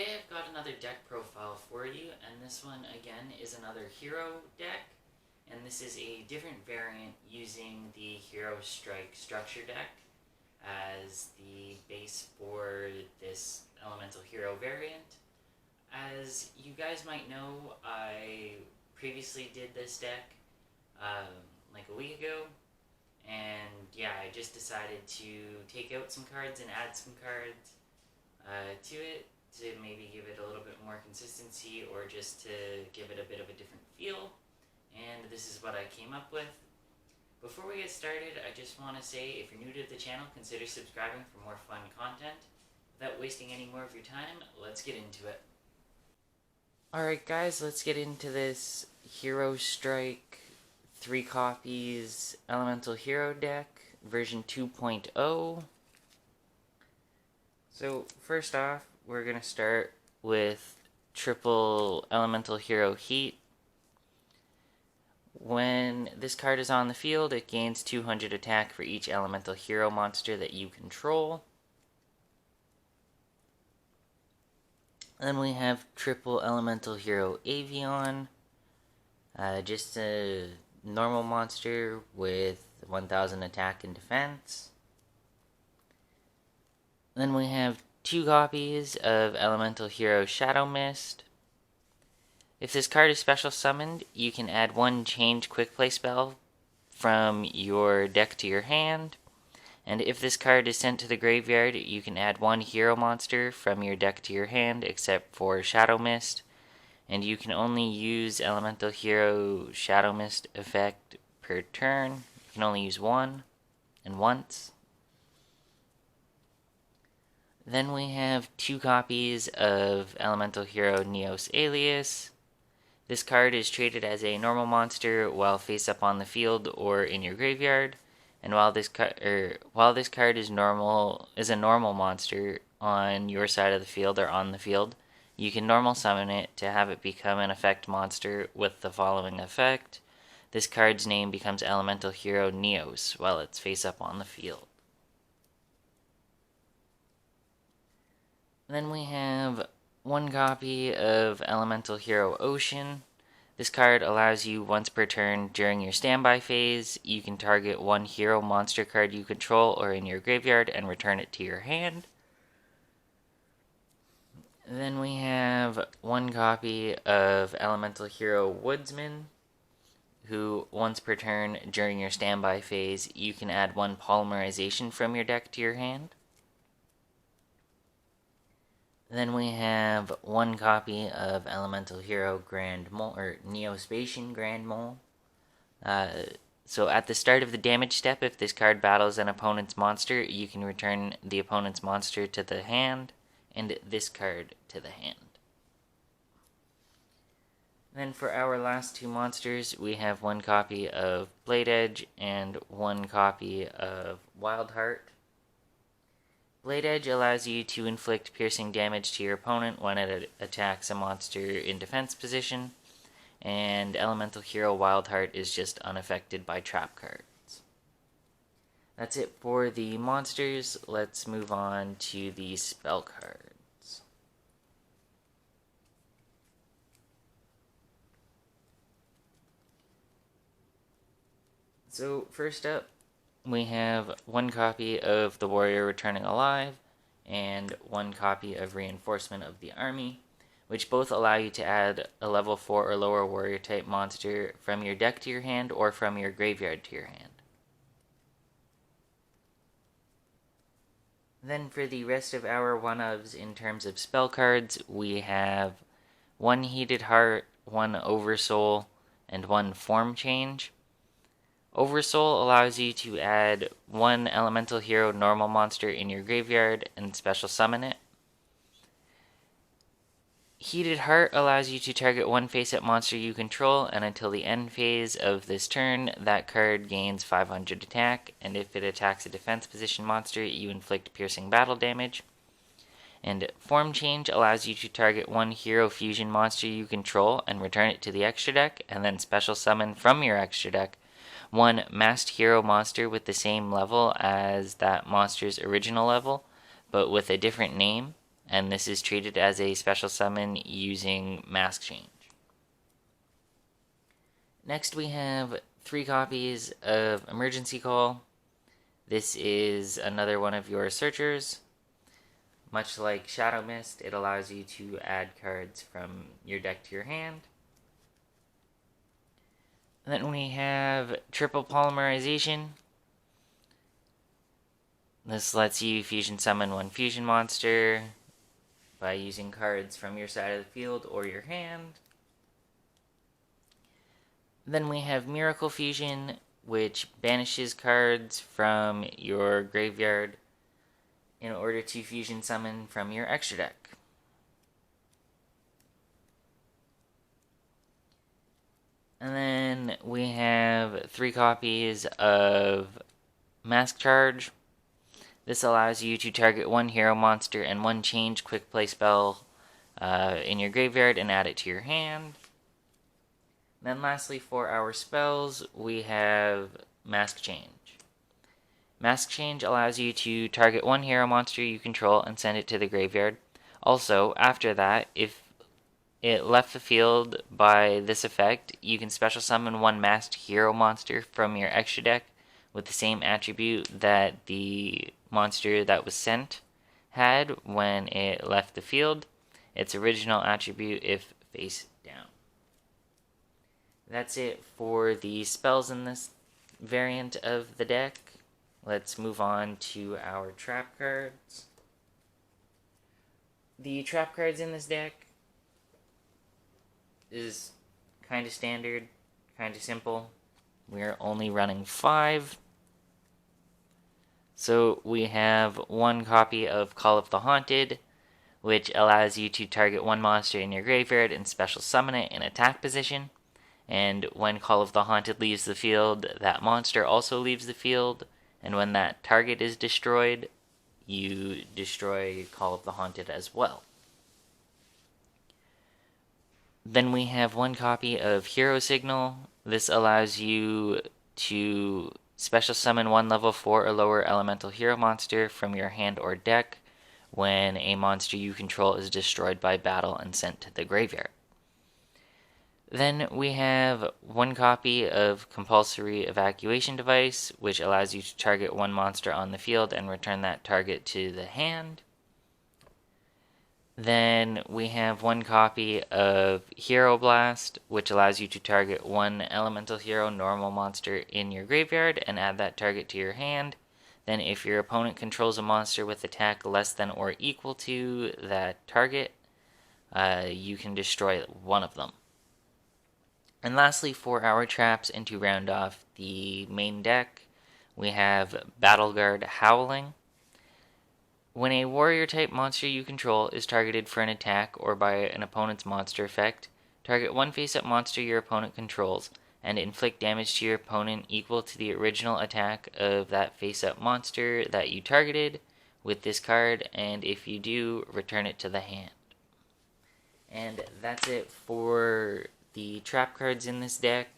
today I've got another deck profile for you, and this one again is another hero deck, and this is a different variant using the Hero Strike structure deck as the base for this elemental hero variant. As you guys might know, I previously did this deck like a week ago, and yeah, I just decided to take out some cards and add some cards to it to maybe give it a little bit more consistency or just to give it a bit of a different feel. And this is what I came up with. Before we get started, I just want to say if you're new to the channel, consider subscribing for more fun content. Without wasting any more of your time, let's get into it. Alright guys, let's get into this Hero Strike 3 copies Elemental Hero deck, version 2.0. So first off, we're going to start with triple Elemental Hero Heat. When this card is on the field, it gains 200 attack for each Elemental Hero monster that you control. Then we have triple Elemental Hero Avion. Just a normal monster with 1000 attack and defense. Then we have 2 copies of Elemental Hero Shadow Mist. If this card is special summoned, you can add 1 change quick play spell from your deck to your hand. And if this card is sent to the graveyard, you can add 1 hero monster from your deck to your hand, except for Shadow Mist. And you can only use Elemental Hero Shadow Mist effect per turn. You can only use 1 and once. Then we have 2 copies of Elemental Hero Neos Alias. This card is traded as a normal monster while face up on the field or in your graveyard. And while this card is a normal monster on your side of the field or on the field, you can normal summon it to have it become an effect monster with the following effect. This card's name becomes Elemental Hero Neos while it's face up on the field. Then we have 1 copy of Elemental Hero Ocean. This card allows you once per turn during your standby phase, you can target 1 hero monster card you control or in your graveyard and return it to your hand. Then we have 1 copy of Elemental Hero Woodsman, who once per turn during your standby phase, you can add 1 polymerization from your deck to your hand. Then we have 1 copy of Elemental Hero Grand Mole, or Neospatian Grand Mole. So at the start of the damage step, if this card battles an opponent's monster, you can return the opponent's monster to the hand, and this card to the hand. Then for our last 2 monsters, we have 1 copy of Blade Edge and 1 copy of Wildheart. Blade Edge allows you to inflict piercing damage to your opponent when it attacks a monster in defense position, and Elemental Hero Wildheart is just unaffected by trap cards. That's it for the monsters. Let's move on to the spell cards. So first up, we have 1 copy of the Warrior Returning Alive and 1 copy of Reinforcement of the Army, which both allow you to add a level 4 or lower warrior type monster from your deck to your hand or from your graveyard to your hand. Then for the rest of our one-ofs in terms of spell cards, we have 1 Heated Heart, 1 Oversoul, and 1 Form Change. Oversoul allows you to add 1 Elemental Hero normal monster in your graveyard and special summon it. Heated Heart allows you to target 1 face-up monster you control, and until the end phase of this turn, that card gains 500 attack, and if it attacks a defense position monster, you inflict piercing battle damage. And Form Change allows you to target 1 hero fusion monster you control and return it to the extra deck, and then special summon from your extra deck 1 masked hero monster with the same level as that monster's original level, but with a different name, and this is treated as a special summon using Mask Change. Next we have 3 copies of Emergency Call. This is another one of your searchers. Much like Shadow Mist, it allows you to add cards from your deck to your hand. And then we have Triple Polymerization. This lets you fusion summon 1 fusion monster by using cards from your side of the field or your hand. Then we have Miracle Fusion, which banishes cards from your graveyard in order to fusion summon from your extra deck. And then we have 3 copies of Mask Charge. This allows you to target 1 hero monster and 1 change quick play spell in your graveyard and add it to your hand. Then lastly, for our spells, we have Mask Change. Mask Change allows you to target 1 hero monster you control and send it to the graveyard. Also, after that, if it left the field by this effect, you can special summon 1 masked hero monster from your extra deck with the same attribute that the monster that was sent had when it left the field. Its original attribute if face down. That's it for the spells in this variant of the deck. Let's move on to our trap cards. The trap cards in this deck is kind of standard, kind of simple. We're only running 5. So we have 1 copy of Call of the Haunted, which allows you to target 1 monster in your graveyard and special summon it in attack position. And when Call of the Haunted leaves the field, that monster also leaves the field. And when that target is destroyed, you destroy Call of the Haunted as well. Then we have 1 copy of Hero Signal. This allows you to special summon 1 level 4 or lower elemental hero monster from your hand or deck when a monster you control is destroyed by battle and sent to the graveyard. Then we have 1 copy of Compulsory Evacuation Device, which allows you to target 1 monster on the field and return that target to the hand. Then we have 1 copy of Hero Blast, which allows you to target 1 elemental hero normal monster in your graveyard and add that target to your hand. Then if your opponent controls a monster with attack less than or equal to that target, you can destroy 1 of them. And lastly, for our traps and to round off the main deck, we have Battle Guard Howling. When a warrior type monster you control is targeted for an attack or by an opponent's monster effect, target 1 face-up monster your opponent controls and inflict damage to your opponent equal to the original attack of that face-up monster that you targeted with this card, and if you do, return it to the hand. And that's it for the trap cards in this deck.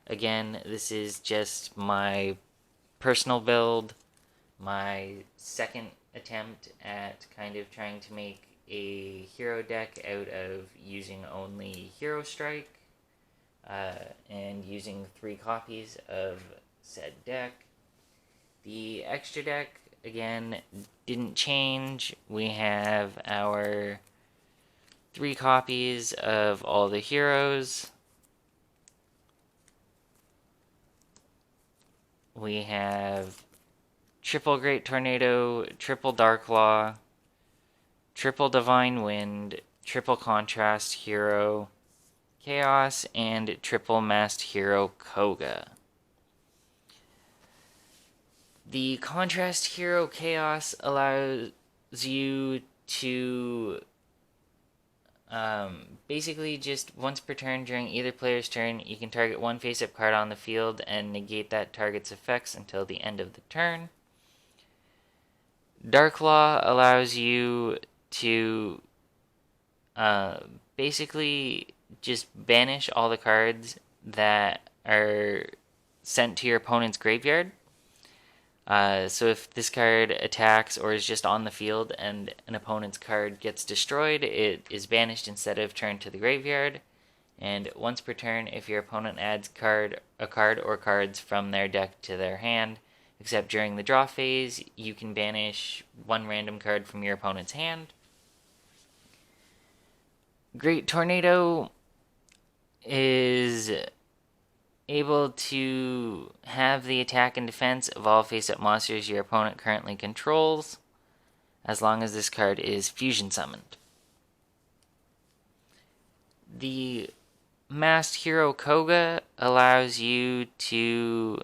Again, this is just my personal build, my second attempt at kind of trying to make a hero deck out of using only Hero Strike and using 3 copies of said deck. The extra deck, again, didn't change. We have our 3 copies of all the heroes. We have Triple Great Tornado, Triple Darklaw, Triple Divine Wind, Triple Contrast Hero Chaos, and Triple Masked Hero Koga. The Contrast Hero Chaos allows you to basically just once per turn during either player's turn, you can target 1 face-up card on the field and negate that target's effects until the end of the turn. Darklaw allows you to basically just banish all the cards that are sent to your opponent's graveyard. So if this card attacks or is just on the field and an opponent's card gets destroyed, it is banished instead of turned to the graveyard. And once per turn, if your opponent adds a card or cards from their deck to their hand, except during the draw phase, you can banish one random card from your opponent's hand. Great Tornado is able to have the attack and defense of all face-up monsters your opponent currently controls, as long as this card is fusion summoned. The Masked Hero Koga allows you to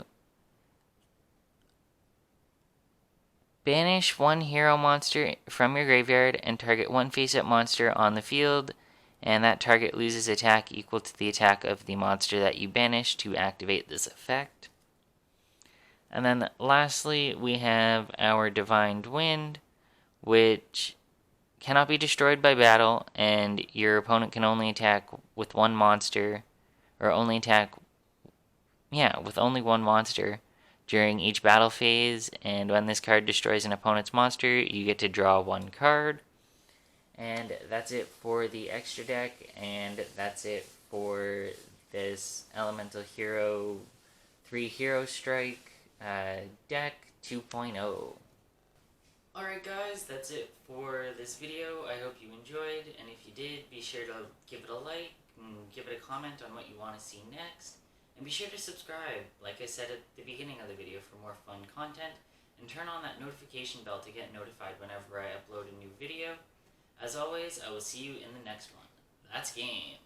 banish one hero monster from your graveyard and target one face-up monster on the field, and that target loses attack equal to the attack of the monster that you banished to activate this effect. And then lastly, we have our Divined Wind, which cannot be destroyed by battle, and your opponent can only attack with one monster, or only attack, with only one monster during each battle phase, and when this card destroys an opponent's monster, you get to draw one card. And that's it for the extra deck, and that's it for this Elemental Hero 3 Hero Strike deck 2.0. Alright guys, that's it for this video. I hope you enjoyed, and if you did, be sure to give it a like, and give it a comment on what you want to see next, and be sure to subscribe, like I said at the beginning of the video, for more fun content, and turn on that notification bell to get notified whenever I upload a new video. As always, I will see you in the next one. That's game!